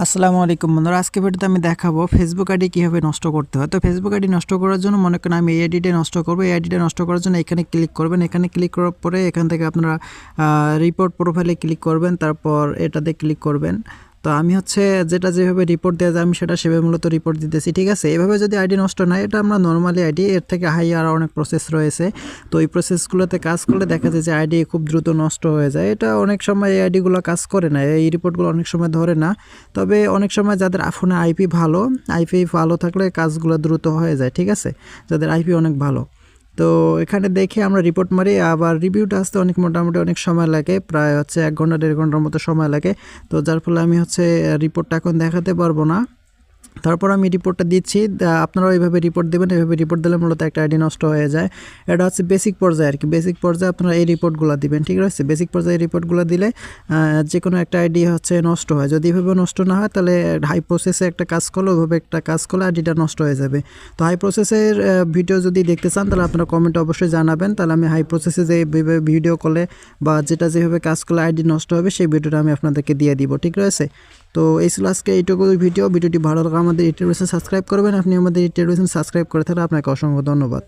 আসসালামু আলাইকুম বন্ধুরা, আজকে ভিডিওতে আমি দেখাবো ফেসবুক আইডি কীভাবে নষ্ট করতে হয়। তো ফেসবুক আইডি নষ্ট করার জন্য মনে করেন আমি এই আইডিটা নষ্ট করবো। এই আইডিটা নষ্ট করার জন্য এখানে ক্লিক করবেন। এখানে ক্লিক করার পরে এখান থেকে আপনারা রিপোর্ট প্রোফাইলে ক্লিক করবেন, তারপর এটাতে ক্লিক করবেন। তো আমি যেভাবে রিপোর্ট দেওয়া যায় আমি সেভাবে মূলত রিপোর্ট দিতেছি, ঠিক আছে। এভাবে যদি আইডি নষ্ট না হয়, এটা আমরা নর্মালি আইডি, এর থেকে হাই আরও অনেক প্রসেস রয়েছে। তো এই প্রসেসগুলোতে কাজ করলে দেখা যায় যে আইডি খুব দ্রুত নষ্ট হয়ে যায়। এটা অনেক সময় এই আইডিগুলো কাজ করে না, এই রিপোর্টগুলো অনেক সময় ধরে না। তবে অনেক সময় যাদের ফোনে আইপি ভালো থাকলে কাজগুলো দ্রুত হয়ে যায়, ঠিক আছে, যাদের আইপি অনেক ভালো। তো এখানে দেখে আমরা রিপোর্ট মারি, আবার রিভিউটা আসতে মোটামুটি অনেক সময় লাগে, প্রায় 1 ঘন্টা 1.5 ঘন্টার মতো সময় লাগে। তো যার ফলে আমি রিপোর্টটা এখন দেখাতে পারবো না। তারপর আমি রিপোর্টটা দিচ্ছি, আপনারাও এইভাবে রিপোর্ট দেবেন। এইভাবে রিপোর্ট দিলে মূলত একটা আইডি নষ্ট হয়ে যায়। এটা হচ্ছে বেসিক পর্যায়ে আর কি, বেসিক পর্যায়ে আপনারা এই রিপোর্টগুলো দিবেন, ঠিক আছে। বেসিক পর্যায়ে রিপোর্টগুলো দিলে যে কোনো একটা আইডি নষ্ট হয়। যদি এভাবে নষ্ট না হয় তাহলে হাই প্রসেসে একটা কাজ করলে, ওইভাবে একটা কাজ করলে আইডিটা নষ্ট হয়ে যাবে। তো হাই প্রসেসের ভিডিও যদি দেখতে চান তাহলে আপনারা কমেন্টে অবশ্যই জানাবেন, তাহলে আমি হাই প্রসেসে যে ভিডিও করলে বা যেভাবে কাজ করলে আইডি নষ্ট হবে সেই ভিডিওটা আমি আপনাদেরকে দিয়ে দিব, ঠিক আছে। তো এই ছিল আজকে এইটুকু ভিডিওটি ভালো লাগলে আমাদের ইউটিউব সাবস্ক্রাইব করবেন। আপনি আমাদের ইউটিউব সাবস্ক্রাইব করে থাকলে আপনাকে অসংখ্য ধন্যবাদ।